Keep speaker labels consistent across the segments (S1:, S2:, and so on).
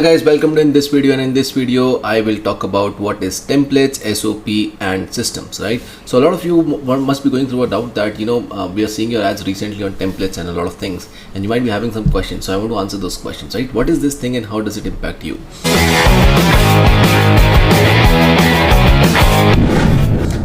S1: Hi guys, welcome to in this video, and in this video I will talk about what is templates, SOP and systems, right? So a lot of you must be going through a doubt that we are seeing your ads recently on templates and a lot of things, and you might be having some questions, so I want to answer those questions, right? What is this thing and how does it impact you?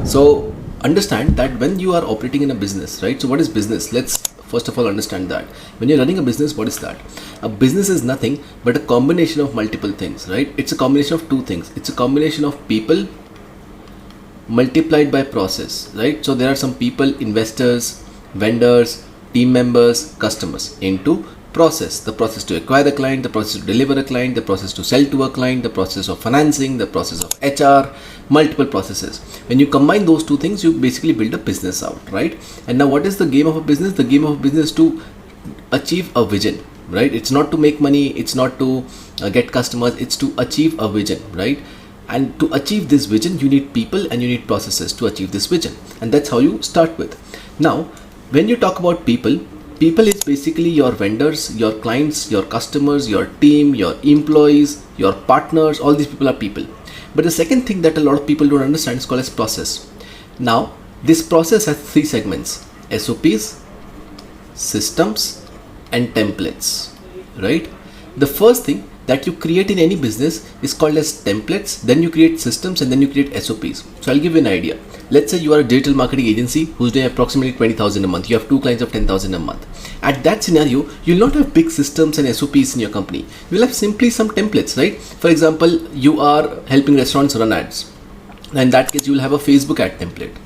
S1: So understand that when you are operating in a business, right? So what is business? Let's first of all understand that when you're running a business, what is that? A business is nothing but a combination of multiple things, right? It's a combination of two things. It's a combination of people multiplied by process, right? So there are some people, investors, vendors, team members, customers into process. The process to acquire the client, the process to deliver a client, the process to sell to a client, the process of financing, the process of HR, multiple processes. When you combine those two things, you basically build a business out, right? And now what is the game of a business? The game of a business is to achieve a vision, right? It's not to make money, it's not to get customers, it's to achieve a vision, right? And to achieve this vision, you need people and you need processes to achieve this vision, and that's how you start with. Now when you talk about people is basically your vendors, your clients, your customers, your team, your employees, your partners. All these people are people. But the second thing that a lot of people don't understand is called as process. Now this process has three segments: SOPs, systems and templates, right? The first thing that you create in any business is called as templates, then you create systems, and then you create SOPs. So I'll give you an idea. Let's say you are a digital marketing agency who's doing approximately 20,000 a month. You have two clients of 10,000 a month. At that scenario, you'll not have big systems and SOPs in your company. You'll have simply some templates, right? For example, you are helping restaurants run ads. In that case, you will have a Facebook ad template,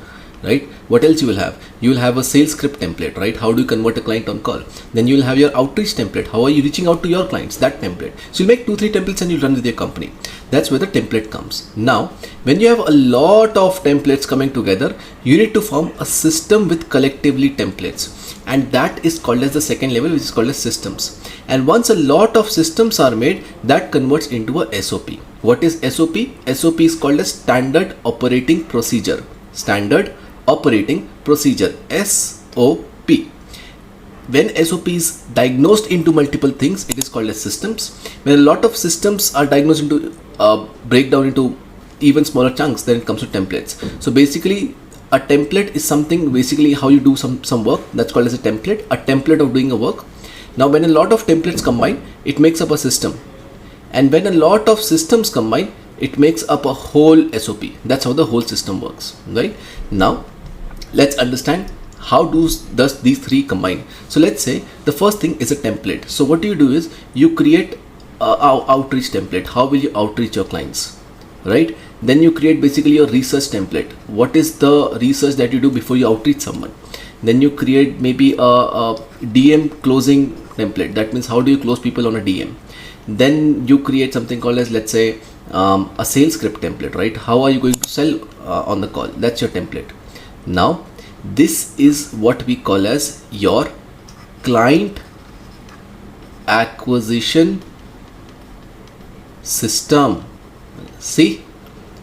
S1: right? What else you will have? You will have a sales script template, right? How do you convert a client on call? Then you will have your outreach template. How are you reaching out to your clients? That template. So you make 2-3 templates and you run with your company. That's where the template comes. Now, when you have a lot of templates coming together, you need to form a system with collectively templates. And that is called as the second level, which is called as systems. And once a lot of systems are made, that converts into a SOP. What is SOP? SOP is called as standard operating procedure. Standard operating procedure, SOP. When SOP is diagnosed into multiple things, it is called as systems. When a lot of systems are diagnosed into break down into even smaller chunks, then it comes to templates. So basically a template is something, basically how you do some work. That's called as a template of doing a work. Now when a lot of templates combine, it makes up a system, and when a lot of systems combine, it makes up a whole SOP. That's how the whole system works, right? Now let's understand how does these three combine. So let's say the first thing is a template. So what you do is you create a outreach template. How will you outreach your clients, right? Then you create basically your research template. What is the research that you do before you outreach someone? Then you create maybe a DM closing template. That means how do you close people on a DM? Then you create something called as, let's say, a sales script template, right? How are you going to sell on the call? That's your template. Now this is what we call as your client acquisition system. See,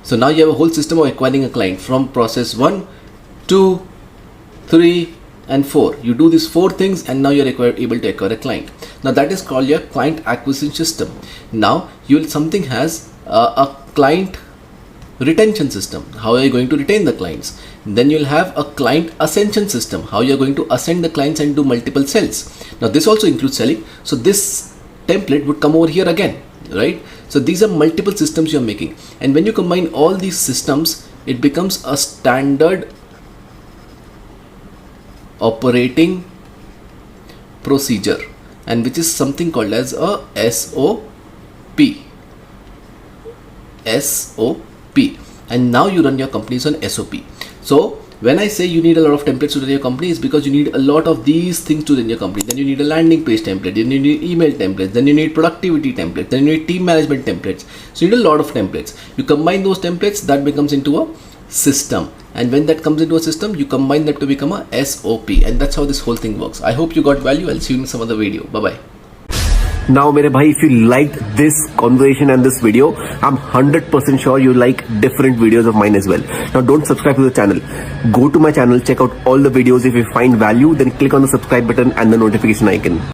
S1: so now you have a whole system of acquiring a client from process 1, 2, 3 and 4. You do these 4 things and now you're able to acquire a client. Now that is called your client acquisition system. Now something has a client retention system. How are you going to retain the clients? Then you'll have a client ascension system. How you're going to ascend the clients and do multiple sales. Now this also includes selling. So this template would come over here again, right? So these are multiple systems you're making, and when you combine all these systems, it becomes a standard operating procedure, and which is something called as a SOP. And now you run your companies on SOP. So when I say you need a lot of templates to run your company, is because you need a lot of these things to run your company. Then you need a landing page template, then you need email templates, then you need productivity templates, then you need team management templates. So you need a lot of templates. You combine those templates, that becomes into a system. And when that comes into a system, you combine that to become a SOP. And that's how this whole thing works. I hope you got value. I'll see you in some other video. Bye-bye.
S2: Now, mere bhai, if you liked this conversation and this video, I'm 100% sure you like different videos of mine as well. Now, don't subscribe to the channel. Go to my channel, check out all the videos. If you find value, then click on the subscribe button and the notification icon.